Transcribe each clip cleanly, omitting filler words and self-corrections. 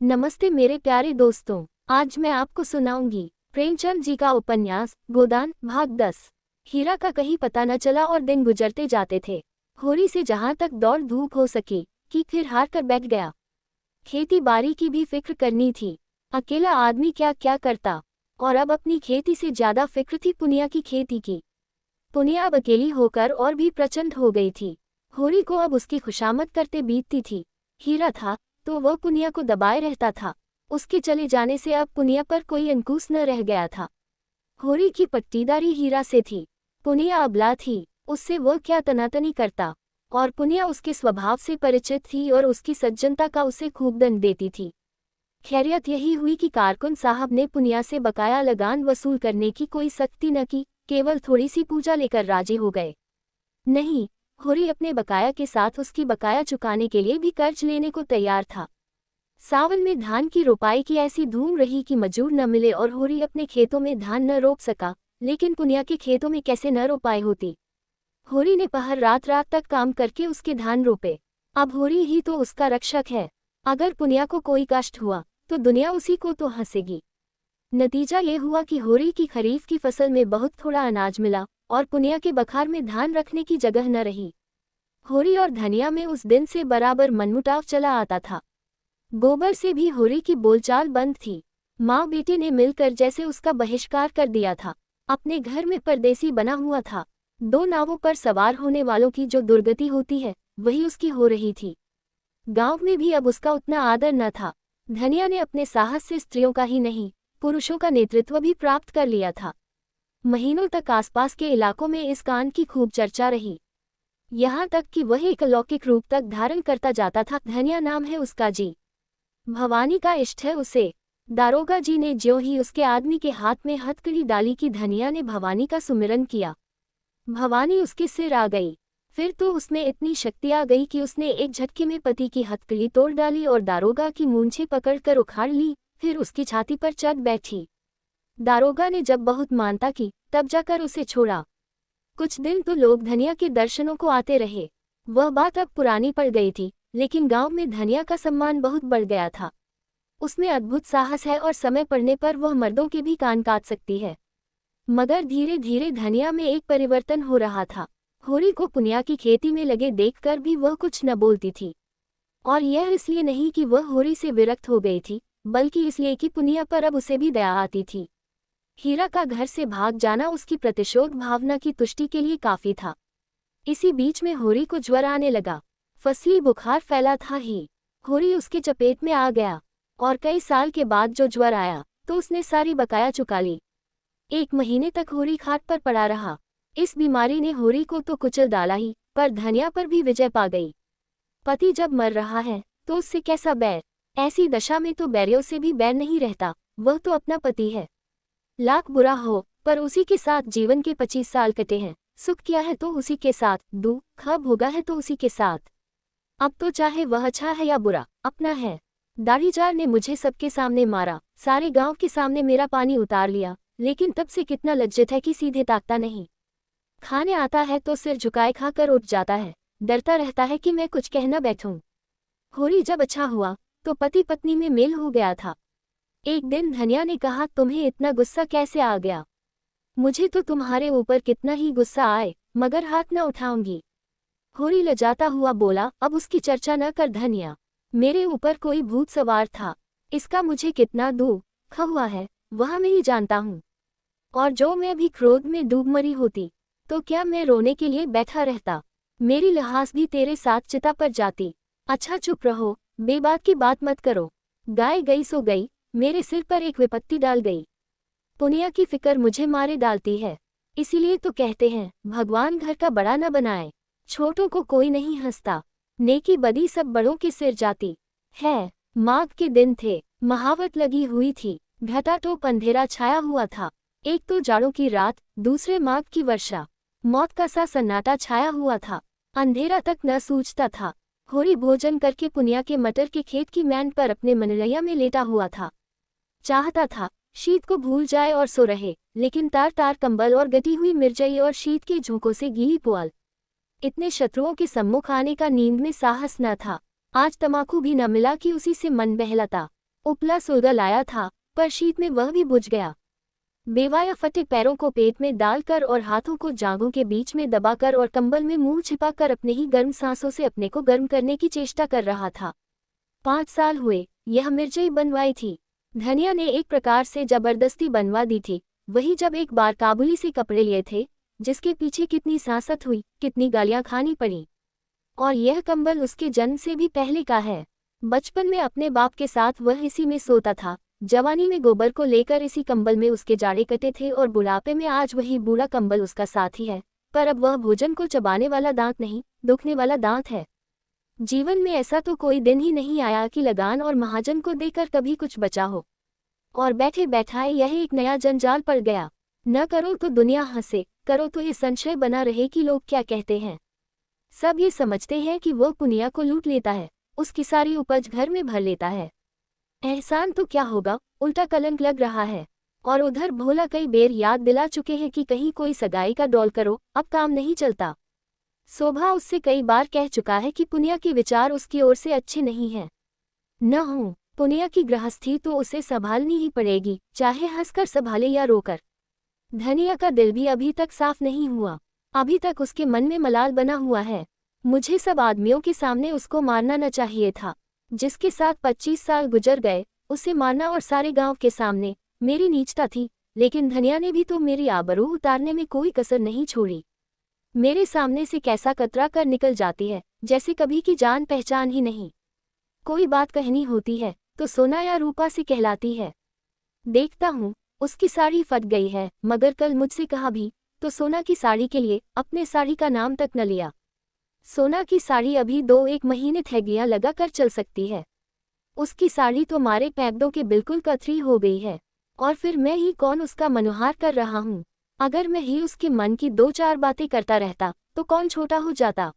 नमस्ते मेरे प्यारे दोस्तों। आज मैं आपको सुनाऊंगी प्रेमचंद जी का उपन्यास गोदान भाग 10। हीरा का कहीं पता न चला और दिन गुजरते जाते थे। होरी से जहां तक दौड़ धूप हो सकी कि फिर हार कर बैठ गया। खेती बाड़ी की भी फिक्र करनी थी। अकेला आदमी क्या क्या करता। और अब अपनी खेती से ज्यादा फिक्र थी पुनिया की खेती की। पुनिया अब अकेली होकर और भी प्रचंड हो गई थी। होरी को अब उसकी खुशामद करते बीतती थी। हीरा था तो वह पुनिया को दबाए रहता था। उसके चले जाने से अब पुनिया पर कोई अंकुश न रह गया था। होरी की पट्टीदारी हीरा से थी। पुनिया अबला थी, उससे वह क्या तनातनी करता। और पुनिया उसके स्वभाव से परिचित थी और उसकी सज्जनता का उसे खूब दंड देती थी। खैरियत यही हुई कि कारकुन साहब ने पुनिया से बकाया लगान वसूल करने की कोई सख्ती न की, केवल थोड़ी सी पूजा लेकर राजी हो गए। नहीं, होरी अपने बकाया के साथ उसकी बकाया चुकाने के लिए भी कर्ज लेने को तैयार था। सावन में धान की रोपाई की ऐसी धूम रही कि मजूर न मिले और होरी अपने खेतों में धान न रोप सका। लेकिन पुनिया के खेतों में कैसे न रोपाई होती। होरी ने पहर रात रात तक काम करके उसके धान रोपे। अब होरी ही तो उसका रक्षक है। अगर पुनिया को कोई कष्ट हुआ तो दुनिया उसी को तो हंसेगी। नतीजा ये हुआ कि होरी की खरीफ की फसल में बहुत थोड़ा अनाज मिला और पुनिया के बखार में धान रखने की जगह न रही। होरी और धनिया में उस दिन से बराबर मनमुटाव चला आता था। गोबर से भी होरी की बोलचाल बंद थी। माँ बेटे ने मिलकर जैसे उसका बहिष्कार कर दिया था। अपने घर में परदेसी बना हुआ था। दो नावों पर सवार होने वालों की जो दुर्गति होती है वही उसकी हो रही थी। गांव में भी अब उसका उतना आदर न था। धनिया ने अपने साहस से स्त्रियों का ही नहीं, पुरुषों का नेतृत्व भी प्राप्त कर लिया था। महीनों तक आसपास के इलाकों में इस कांड की खूब चर्चा रही। यहाँ तक कि वह एक अलौकिक रूप तक धारण करता जाता था। धनिया नाम है उसका जी। भवानी का इष्ट है उसे। दारोगा जी ने ज्यों ही उसके आदमी के हाथ में हथकड़ी डाली कि धनिया ने भवानी का सुमिरन किया। भवानी उसके सिर आ गई। फिर तो उसमें इतनी शक्ति आ गई कि उसने एक झटके में पति की हथकड़ी तोड़ डाली और दारोगा की मूंछें पकड़कर उखाड़ ली, फिर उसकी छाती पर चढ़ बैठी। दारोगा ने जब बहुत मानता की तब जाकर उसे छोड़ा। कुछ दिन तो लोग धनिया के दर्शनों को आते रहे। वह बात अब पुरानी पड़ गई थी, लेकिन गांव में धनिया का सम्मान बहुत बढ़ गया था। उसमें अद्भुत साहस है और समय पड़ने पर वह मर्दों के भी कान काट सकती है। मगर धीरे धीरे धनिया में एक परिवर्तन हो रहा था। होरी को पुनिया की खेती में लगे देखकर भी वह कुछ न बोलती थी। और यह इसलिए नहीं कि वह होरी से विरक्त हो गई थी, बल्कि इसलिए कि पुनिया पर अब उसे भी दया आती थी। हीरा का घर से भाग जाना उसकी प्रतिशोध भावना की तुष्टि के लिए काफी था। इसी बीच में होरी को ज्वर आने लगा। फसली बुखार फैला था ही। होरी उसके चपेट में आ गया और कई साल के बाद जो ज्वर आया तो उसने सारी बकाया चुका ली। 1 महीने तक होरी खाट पर पड़ा रहा। इस बीमारी ने होरी को तो कुचल डाला ही, पर धनिया पर भी विजय पा गई। पति जब मर रहा है तो उससे कैसा बैर। ऐसी दशा में तो बैरियों से भी बैर नहीं रहता, वह तो अपना पति है। लाख बुरा हो पर उसी के साथ जीवन के 25 साल कटे हैं। सुख किया है तो उसी के साथ, दुख भोगा है तो उसी के साथ। अब तो चाहे वह अच्छा है या बुरा, अपना है। दाढ़ीचार ने मुझे सबके सामने मारा, सारे गांव के सामने मेरा पानी उतार लिया, लेकिन तब से कितना लज्जित है कि सीधे ताकता नहीं। खाने आता है तो सिर झुकाए खाकर उठ जाता है, डरता रहता है कि मैं कुछ कह न बैठूं। होरी जब अच्छा हुआ तो पति पत्नी में मेल हो गया था। एक दिन धनिया ने कहा, तुम्हें इतना गुस्सा कैसे आ गया। मुझे तो तुम्हारे ऊपर कितना ही गुस्सा आए, मगर हाथ न उठाऊंगी। होरी लजाता हुआ बोला, अब उसकी चर्चा न कर धनिया। मेरे ऊपर कोई भूत सवार था, इसका मुझे कितना दुख हुआ है वह मैं ही जानता हूँ। और जो मैं भी क्रोध में डूब मरी होती तो क्या मैं रोने के लिए बैठा रहता। मेरी लहास भी तेरे साथ चिता पर जाती। अच्छा चुप रहो, बेबात की बात मत करो। गाय गई सो गई, मेरे सिर पर एक विपत्ति डाल गई। पुनिया की फिक्र मुझे मारे डालती है। इसीलिए तो कहते हैं भगवान घर का बड़ा न बनाए, छोटों को कोई नहीं हंसता। नेकी बदी सब बड़ों के सिर जाती है। माघ के दिन थे, महावत लगी हुई थी, घटाटोप अंधेरा छाया हुआ था। एक तो जाड़ों की रात, दूसरे माघ की वर्षा। मौत का सा सन्नाटा छाया हुआ था, अंधेरा तक न सूझता था। होरी भोजन करके पुनिया के मटर के खेत की मैन पर अपने मनरैया में लेटा हुआ था। चाहता था शीत को भूल जाए और सो रहे, लेकिन तार तार कंबल और गटी हुई मिर्जई और शीत के झोंकों से गीली पुआल, इतने शत्रुओं के सम्मुख आने का नींद में साहस न था। आज तमाकू भी न मिला कि उसी से मन बहलाता। उपला सोगा लाया था, पर शीत में वह भी बुझ गया। बेवाया फटे पैरों को पेट में डालकर और हाथों को जांघों के बीच में दबाकर और कंबल में मुंह छिपाकर अपने ही गर्म सांसों से अपने को गर्म करने की चेष्टा कर रहा था। 5 साल हुए, यह मिर्चई बनवाई थी। धनिया ने एक प्रकार से जबरदस्ती बनवा दी थी। वही जब एक बार काबुली से कपड़े लिए थे, जिसके पीछे कितनी सांसत हुई, कितनी गालियां खानी पड़ी। और यह कंबल उसके जन्म से भी पहले का है। बचपन में अपने बाप के साथ वह इसी में सोता था। जवानी में गोबर को लेकर इसी कंबल में उसके जाड़े कटे थे और बुढ़ापे में आज वही बूढ़ा कंबल उसका साथी है। पर अब वह भोजन को चबाने वाला दांत नहीं, दुखने वाला दांत है। जीवन में ऐसा तो कोई दिन ही नहीं आया कि लगान और महाजन को देकर कभी कुछ बचा हो। और बैठे बैठाए यह एक नया जंजाल पड़ गया। न करो तो दुनिया हंसे, करो तो ये संशय बना रहे कि लोग क्या कहते हैं। सब ये समझते हैं कि वह पुनिया को लूट लेता है, उसकी सारी उपज घर में भर लेता है। एहसान तो क्या होगा, उल्टा कलंक लग रहा है। और उधर भोला कई बेर याद दिला चुके हैं कि कहीं कोई सगाई का डौल करो, अब काम नहीं चलता। शोभा उससे कई बार कह चुका है कि पुनिया के विचार उसकी ओर से अच्छे नहीं हैं। न हो, पुनिया की गृहस्थी तो उसे संभालनी ही पड़ेगी, चाहे हंसकर संभाले या रोकर। धनिया का दिल भी अभी तक साफ नहीं हुआ। अभी तक उसके मन में मलाल बना हुआ है। मुझे सब आदमियों के सामने उसको मारना न चाहिए था। जिसके साथ 25 साल गुजर गए, उसे मारना और सारे गांव के सामने। मेरी नीचता थी, लेकिन धनिया ने भी तो मेरी आबरू उतारने में कोई कसर नहीं छोड़ी। मेरे सामने से कैसा कतरा कर निकल जाती है, जैसे कभी की जान पहचान ही नहीं। कोई बात कहनी होती है तो सोना या रूपा से कहलाती है। देखता हूँ उसकी साड़ी फट गई है, मगर कल मुझसे कहा भी तो सोना की साड़ी के लिए अपने साड़ी का नाम तक न लिया। सोना की साड़ी अभी 2-1 महीने थैगियां लगा कर चल सकती है। उसकी साड़ी तो मारे पैदों के बिल्कुल कतरी हो गई है। और फिर मैं ही कौन उसका मनोहार कर रहा हूँ। अगर मैं ही उसके मन की 2-4 बातें करता रहता तो कौन छोटा हो जाता।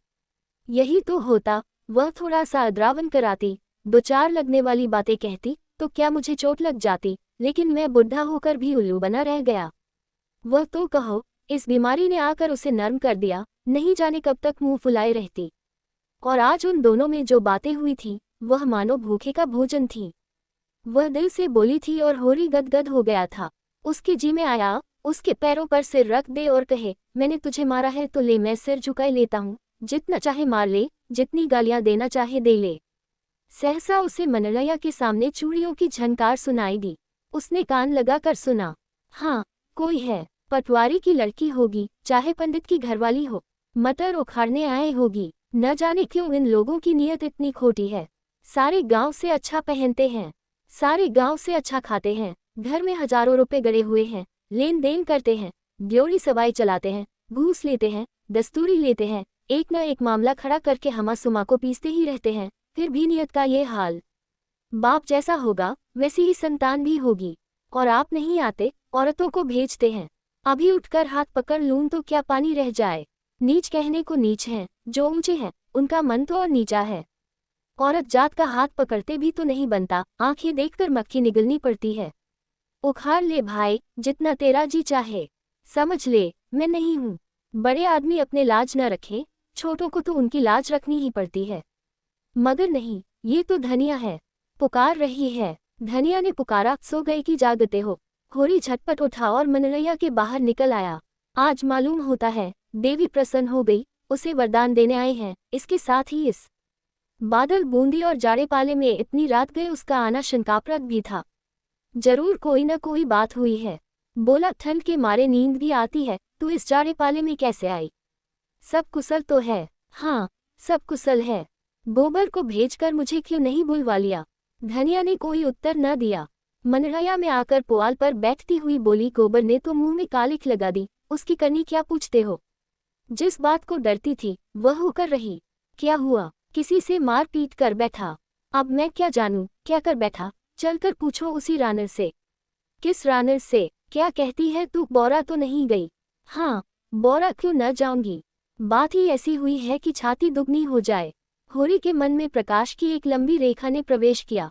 यही तो होता, वह थोड़ा सा अद्रावन कराती, 2-4 लगने वाली बातें कहती तो क्या मुझे चोट लग जाती, लेकिन मैं बुढ़ा होकर भी उल्लू बना रह गया। वह तो कहो, इस बीमारी ने आकर उसे नर्म कर दिया, नहीं जाने कब तक मुंह फुलाए रहती। और आज उन दोनों में जो बातें हुई थी, वह मानो भूखे का भोजन थी। वह दिल से बोली थी और होरी गदगद हो गया था। उसके जी में आया, उसके पैरों पर सिर रख दे और कहे, मैंने तुझे मारा है तो ले, मैं सिर झुकाए लेता हूँ, जितना चाहे मार ले, जितनी गालियां देना चाहे दे ले। सहसा उसे मनलया के सामने चूड़ियों की झनकार सुनाई दी। उसने कान लगाकर सुना। हाँ, कोई है, पटवारी की लड़की होगी, चाहे पंडित की घरवाली हो, मटर उखाड़ने आए होगी। न जाने क्यों इन लोगों की नीयत इतनी खोटी है। सारे गांव से अच्छा पहनते हैं, सारे गांव से अच्छा खाते हैं, घर में हजारों रुपए गड़े हुए हैं, लेन देन करते हैं, ब्योरी सवाई चलाते हैं, घूस लेते हैं, दस्तूरी लेते हैं, एक न एक मामला खड़ा करके हमा सुमा को पीसते ही रहते हैं। फिर भी नियत का ये हाल। बाप जैसा होगा वैसी ही संतान भी होगी। और आप नहीं आते, औरतों को भेजते हैं। अभी उठकर हाथ पकड़ लूं तो क्या पानी रह जाए। नीच कहने को नीच हैं, जो ऊंचे हैं उनका मन तो और नीचा है। औरत जात का हाथ पकड़ते भी तो नहीं बनता, आंखें देखकर मक्खी निगलनी पड़ती है। उखाड़ ले भाई, जितना तेरा जी चाहे। समझ ले, मैं नहीं हूँ। बड़े आदमी अपने लाज न रखें, छोटों को तो उनकी लाज रखनी ही पड़ती है। मगर नहीं, ये तो धनिया है, पुकार रही है। धनिया ने पुकारा, सो गए कि जागते हो। होरी झटपट उठा और मनलैया के बाहर निकल आया। आज मालूम होता है देवी प्रसन्न हो गई, उसे वरदान देने आए हैं। इसके साथ ही इस बादल बूंदी और जाड़े पाले में इतनी रात गए उसका आना शंकाप्रद भी था। जरूर कोई न कोई बात हुई है। बोला, ठंड के मारे नींद भी आती है, तू इस जाड़े पाले में कैसे आई? सब कुशल तो है? हाँ, सब कुशल है। गोबर को भेजकर मुझे क्यों नहीं बुलवा लिया? धनिया ने कोई उत्तर न दिया। मनलैया में आकर पुआल पर बैठती हुई बोली, गोबर ने तो मुंह में कालिख लगा दी, उसकी करनी क्या पूछते हो? जिस बात को डरती थी वह होकर रही। क्या हुआ? किसी से मार पीट कर बैठा। अब मैं क्या जानूं क्या कर बैठा? चलकर पूछो उसी रानर से। किस रानर से? क्या कहती है तू? बौरा तो नहीं गई? हाँ, बौरा क्यों न जाऊंगी। बात ही ऐसी हुई है कि छाती दुगनी हो जाए। होरी के मन में प्रकाश की एक लंबी रेखा ने प्रवेश किया।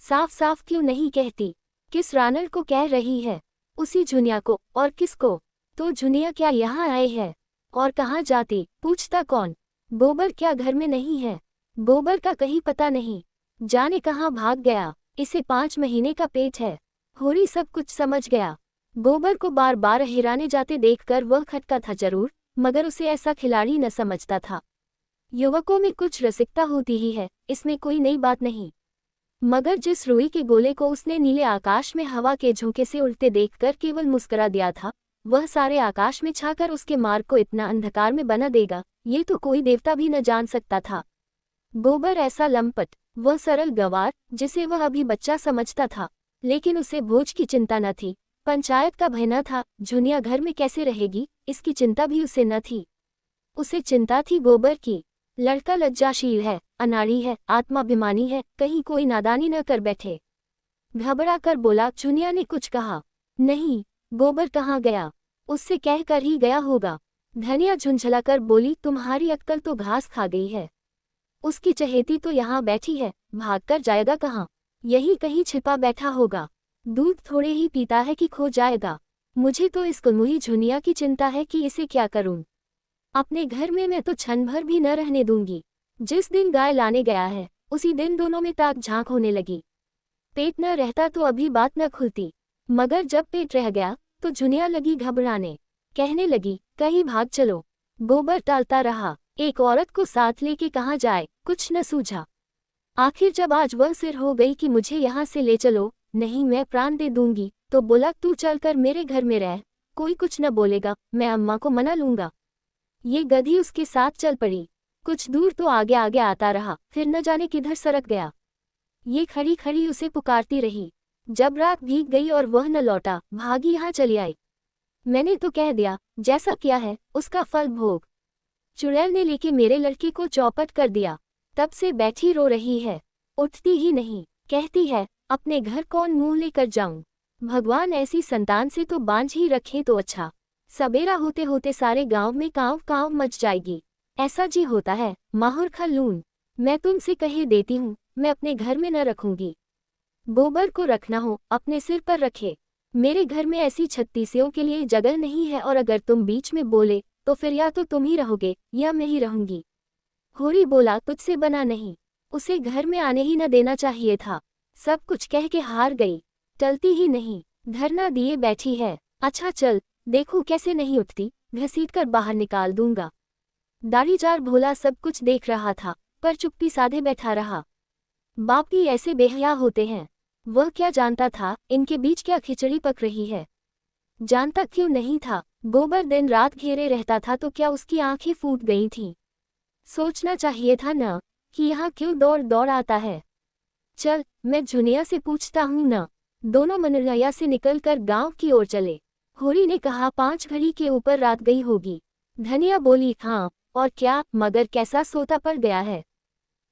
साफ साफ क्यों नहीं कहती? किस रानर को कह रही है? उसी झुनिया को। और किसको? तो झुनिया क्या यहाँ आए है? और कहाँ जाती? पूछता कौन? गोबर क्या घर में नहीं है? गोबर का कहीं पता नहीं, जाने कहाँ भाग गया। इसे 5 महीने का पेट है। होरी सब कुछ समझ गया। गोबर को बार बार हिराने जाते देखकर वह खटका था जरूर, मगर उसे ऐसा खिलाड़ी न समझता था। युवकों में कुछ रसिकता होती ही है, इसमें कोई नई बात नहीं। मगर जिस रुई के गोले को उसने नीले आकाश में हवा के झोंके से उड़ते देखकर केवल मुस्कुरा दिया था, वह सारे आकाश में छाकर उसके मार्ग को इतना अंधकार में बना देगा, ये तो कोई देवता भी न जान सकता था। गोबर ऐसा लंपट, वह सरल गंवार, जिसे वह अभी बच्चा समझता था, लेकिन उसे भोज की चिंता न थी, पंचायत का भय न था, झुनिया घर में कैसे रहेगी इसकी चिंता भी उसे न थी। उसे चिंता थी गोबर की। लड़का लज्जाशील है, अनाड़ी है, आत्माभिमानी है, कहीं कोई नादानी न कर बैठे। घबरा कर बोला। चुनिया ने कुछ कहा नहीं। गोबर कहाँ गया? उससे कह कर ही गया होगा। धनिया झुंझलाकर बोली, तुम्हारी अक्ल तो घास खा गई है। उसकी चहेती तो यहाँ बैठी है, भागकर जाएगा कहाँ? यही कहीं छिपा बैठा होगा। दूध थोड़े ही पीता है कि खो जाएगा। मुझे तो इस कुलमुही झुनिया की चिंता है कि इसे क्या करूं। अपने घर में मैं तो क्षण भर भी न रहने दूंगी। जिस दिन गाय लाने गया है, उसी दिन दोनों में ताक झांक होने लगी। पेट न रहता तो अभी बात न खुलती, मगर जब पेट रह गया तो झुनिया लगी घबराने। कहने लगी, कहीं भाग चलो। गोबर टालता रहा। एक औरत को साथ लेके कहाँ जाए, कुछ न सूझा। आखिर जब आज वह सिर हो गई कि मुझे यहाँ से ले चलो, नहीं मैं प्राण दे दूंगी, तो बोला तू चलकर मेरे घर में रह, कोई कुछ न बोलेगा, मैं अम्मा को मना लूंगा। ये गधी उसके साथ चल पड़ी। कुछ दूर तो आगे आगे आता रहा, फिर न जाने किधर सरक गया। ये खड़ी खड़ी उसे पुकारती रही। जब रात भीग गई और वह न लौटा, भागी यहाँ चली आई। मैंने तो कह दिया, जैसा किया है उसका फल भोग। चुड़ैल ने लेके मेरे लड़के को चौपट कर दिया। तब से बैठी रो रही है, उठती ही नहीं। कहती है, अपने घर कौन मुंह लेकर जाऊं? भगवान ऐसी संतान से तो बांझ ही रखे तो अच्छा। सवेरा होते होते सारे गांव में कांव कांव मच जाएगी। ऐसा जी होता है, माहुर खलून। मैं तुमसे कहे देती हूँ, मैं अपने घर में न रखूंगी। गोबर को रखना हो अपने सिर पर रखे। मेरे घर में ऐसी छत्तीसियों के लिए जगह नहीं है, और अगर तुम बीच में बोले तो फिर या तो तुम ही रहोगे या मैं ही रहूंगी। होरी बोला, तुझसे बना नहीं। उसे घर में आने ही न देना चाहिए था। सब कुछ कह के हार गई, टलती ही नहीं, धरना दिए बैठी है। अच्छा चल, देखो कैसे नहीं उठती, घसीटकर बाहर निकाल दूंगा। दाढ़ीजार भोला सब कुछ देख रहा था, पर चुप्पी साधे बैठा रहा। बाप ही ऐसे बेहया होते हैं। वह क्या जानता था इनके बीच क्या खिचड़ी पक रही है। जानता क्यों नहीं था, गोबर दिन रात घेरे रहता था तो क्या उसकी आंखें फूट गई थीं। सोचना चाहिए था न कि यहाँ क्यों दौड़ दौड़ आता है। चल, मैं झुनिया से पूछता हूँ न। दोनों मनरया से निकलकर गांव की ओर चले। होरी ने कहा, 5 घड़ी के ऊपर रात गई होगी। धनिया बोली, हाँ और क्या, मगर कैसा सोता पड़ गया है।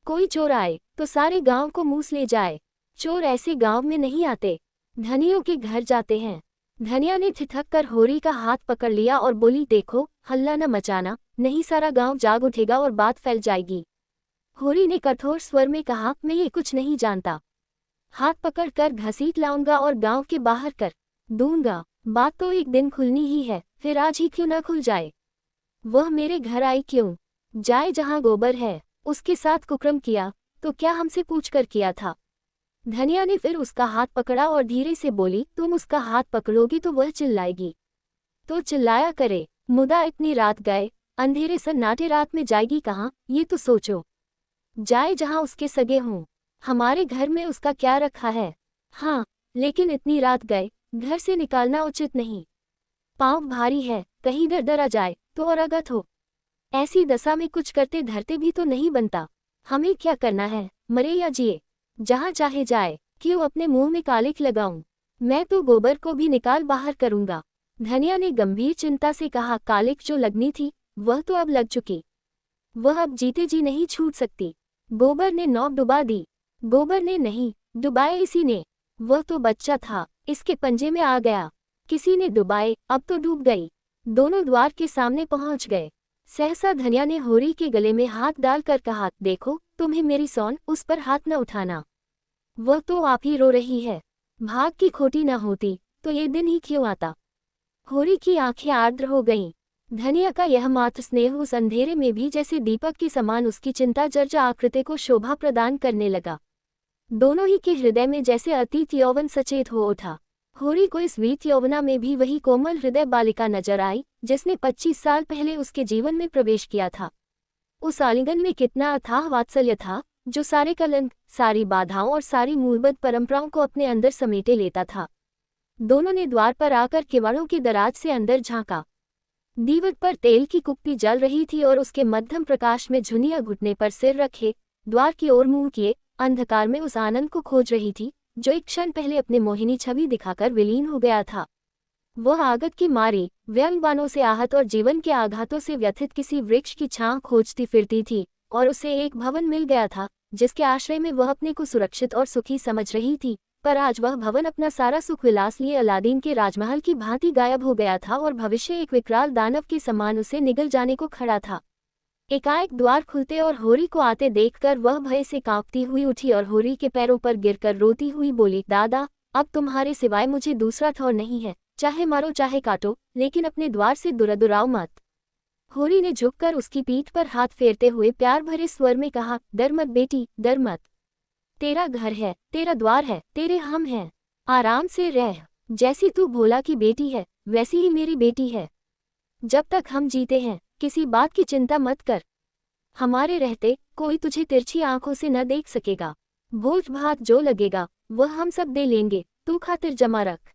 कोई चोर आए तो सारे गांव को मूस ले जाए। चोर ऐसे गांव में नहीं आते, धनियों के घर जाते हैं। धनिया ने ठिठक कर होरी का हाथ पकड़ लिया और बोली, देखो हल्ला न मचाना, नहीं सारा गांव जाग उठेगा और बात फैल जाएगी। होरी ने कठोर स्वर में कहा, मैं ये कुछ नहीं जानता। हाथ पकड़ कर घसीट लाऊंगा और गांव के बाहर कर दूंगा। बात तो एक दिन खुलनी ही है, फिर आज ही क्यों ना खुल जाए। वह मेरे घर आई क्यों जाए जहां गोबर है। उसके साथ कुकर्म किया तो क्या हमसे पूछकर किया था। धनिया ने फिर उसका हाथ पकड़ा और धीरे से बोली, तुम उसका हाथ पकड़ोगी तो वह चिल्लाएगी। तो चिल्लाया करे, मुदा इतनी रात गए, अंधेरे सन्नाटे रात में जाएगी कहाँ, ये तो सोचो। जाए जहाँ उसके सगे हों। हमारे घर में उसका क्या रखा है। हाँ, लेकिन इतनी रात गए, घर से निकालना उचित नहीं। पाँव भारी है, कहीं डर डरा जाए तो और अगत हो। ऐसी दशा में कुछ करते धरते भी तो नहीं बनता। हमें क्या करना है, मरे या जिए, जहाँ चाहे जाए, क्यों अपने मुंह में कालिक लगाऊं। मैं तो गोबर को भी निकाल बाहर करूंगा। धनिया ने गंभीर चिंता से कहा, कालिक जो लगनी थी वह तो अब लग चुकी, वह अब जीते जी नहीं छूट सकती। गोबर ने नौक डुबा दी। गोबर ने नहीं डुबाए, इसी ने। वह तो बच्चा था, इसके पंजे में आ गया। किसी ने डुबाए, अब तो डूब गई। दोनों द्वार के सामने पहुंच गए। सहसा धनिया ने होरी के गले में हाथ डालकर कहा, देखो तुम्हें मेरी सौन, उस पर हाथ न उठाना। वह तो आप ही रो रही है। भाग की खोटी न होती तो ये दिन ही क्यों आता। होरी की आंखें आर्द्र हो गईं। धनिया का यह मात्र स्नेह उस अंधेरे में भी जैसे दीपक के समान उसकी चिंता जर्जर आकृति को शोभा प्रदान करने लगा। दोनों ही के हृदय में जैसे अतीत यौवन सचेत हो उठा। होरी को इस वीत यौवना में भी वही कोमल हृदय बालिका नजर आई जिसने 25 साल पहले उसके जीवन में प्रवेश किया था। उस आलिंगन में कितना अथाह वात्सल्य था जो सारे कलंक, सारी बाधाओं और सारी मूलबद्ध परंपराओं को अपने अंदर समेटे लेता था। दोनों ने द्वार पर आकर किवाड़ों की दराज से अंदर झांका। दीवट पर तेल की कुप्पी जल रही थी और उसके मध्यम प्रकाश में झुनिया घुटने पर सिर रखे द्वार की ओर मुंह किए अंधकार में उस आनंद को खोज रही थी जो एक क्षण पहले अपने मोहिनी छवि दिखाकर विलीन हो गया था। वह आगत की मारी व्यंगबानों से आहत और जीवन के आघातों से व्यथित किसी वृक्ष की छांव खोजती फिरती थी और उसे एक भवन मिल गया था जिसके आश्रय में वह अपने को सुरक्षित और सुखी समझ रही थी। पर आज वह भवन अपना सारा सुख विलास लिए अलादीन के राजमहल की भांति गायब हो गया था और भविष्य एक विकराल दानव के समान उसे निगल जाने को खड़ा था। एकाएक द्वार खुलते और होरी को आते देखकर वह भय से कांपती हुई उठी और होरी के पैरों पर गिरकर रोती हुई बोली, दादा, अब तुम्हारे सिवाय मुझे दूसरा ठौर नहीं है, चाहे मारो चाहे काटो, लेकिन अपने द्वार से दुरादुराओ मत। होरी ने झुककर उसकी पीठ पर हाथ फेरते हुए प्यार भरे स्वर में कहा, डर मत बेटी, डर मत। तेरा घर है, तेरा द्वार है, तेरे हम हैं, आराम से रह। जैसी तू भोला की बेटी है वैसी ही मेरी बेटी है। जब तक हम जीते हैं किसी बात की चिंता मत कर। हमारे रहते कोई तुझे तिरछी आंखों से न देख सकेगा। भोज भात जो लगेगा वह हम सब दे लेंगे, तू खातिर जमा रख।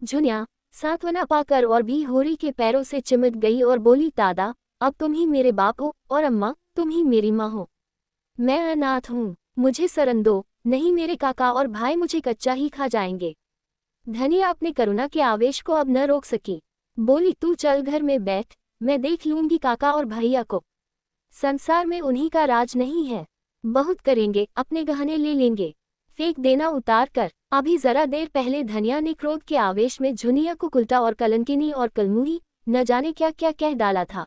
झुनिया सांत्वना पाकर और भी होरी के पैरों से चिमट गई और बोली, दादा, अब तुम ही मेरे बाप हो और अम्मा तुम ही मेरी माँ हो। मैं अनाथ हूँ, मुझे शरण दो, नहीं मेरे काका और भाई मुझे कच्चा ही खा जाएंगे। धनिया अपने करुणा के आवेश को अब न रोक सकी। बोली, तू चल घर में बैठ, मैं देख लूंगी काका और भैया को। संसार में उन्हीं का राज नहीं है। बहुत करेंगे, अपने गहने ले लेंगे, फेंक देना उतार कर। अभी जरा देर पहले धनिया ने क्रोध के आवेश में झुनिया को कुलटा और कलंकिनी और कलमुही न जाने क्या क्या कह डाला था।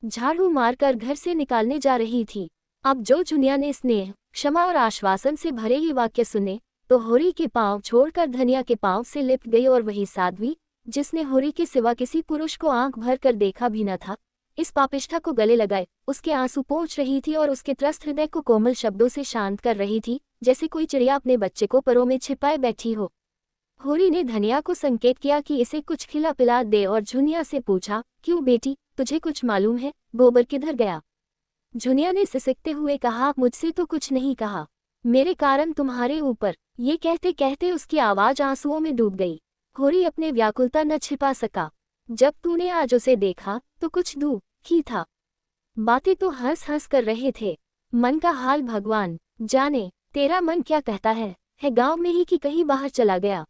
झाड़ू मारकर घर से निकालने जा रही थी। अब जो झुनिया ने स्नेह, क्षमा और आश्वासन से भरे ये वाक्य सुने तो होरी के पांव छोड़कर धनिया के पांव से लिपट गई और वही साध्वी जिसने होरी के सिवा किसी पुरुष को आंख भर कर देखा भी न था, इस पापिष्ठा को गले लगाए उसके आंसू पोंछ रही थी और उसके त्रस्त हृदय को कोमल शब्दों से शांत कर रही थी जैसे कोई चिड़िया अपने बच्चे को परों में छिपाए बैठी हो। होरी ने धनिया को संकेत किया कि इसे कुछ खिला पिला दे और झुनिया से पूछा, क्यों बेटी, तुझे कुछ मालूम है, गोबर किधर गया? झुनिया ने सिसकते हुए कहा, मुझसे तो कुछ नहीं कहा, मेरे कारण तुम्हारे ऊपर। ये कहते कहते उसकी आवाज आंसुओं में डूब गई। होरी अपने व्याकुलता न छिपा सका। जब तूने आज उसे देखा तो कुछ दुख ही था। बातें तो हंस हंस कर रहे थे, मन का हाल भगवान जाने। तेरा मन क्या कहता है गांव में ही कि कहीं बाहर चला गया?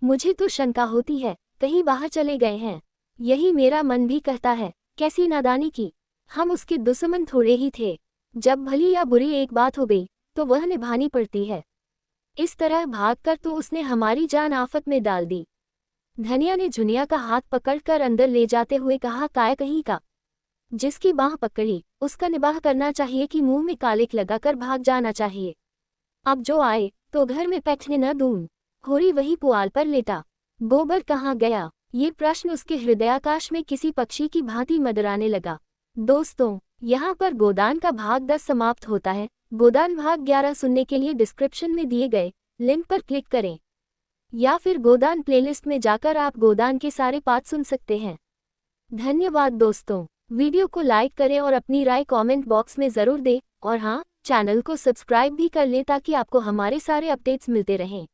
मुझे तो शंका होती है कहीं बाहर चले गए हैं। यही मेरा मन भी कहता है। कैसी नादानी की, हम उसके दुश्मन थोड़े ही थे। जब भली या बुरी एक बात हो गई तो वह निभानी पड़ती है। इस तरह भागकर तो उसने हमारी जान आफत में डाल दी। धनिया ने झुनिया का हाथ पकड़कर अंदर ले जाते हुए कहा, काय कहीं का, जिसकी बाह पकड़ी उसका निबाह करना चाहिए कि मुंह में कालिक लगाकर भाग जाना चाहिए। अब जो आए तो घर में बैठने न दूं। होरी वही पुआल पर लेटा। गोबर कहाँ गया, ये प्रश्न उसके हृदयाकाश में किसी पक्षी की भांति मदराने लगा। दोस्तों, यहाँ पर गोदान का भाग 10 समाप्त होता है। गोदान भाग 11 सुनने के लिए डिस्क्रिप्शन में दिए गए लिंक पर क्लिक करें या फिर गोदान प्लेलिस्ट में जाकर आप गोदान के सारे पार्ट सुन सकते हैं। धन्यवाद दोस्तों। वीडियो को लाइक करें और अपनी राय कमेंट बॉक्स में ज़रूर दें और हाँ, चैनल को सब्सक्राइब भी कर लें ताकि आपको हमारे सारे अपडेट्स मिलते रहें।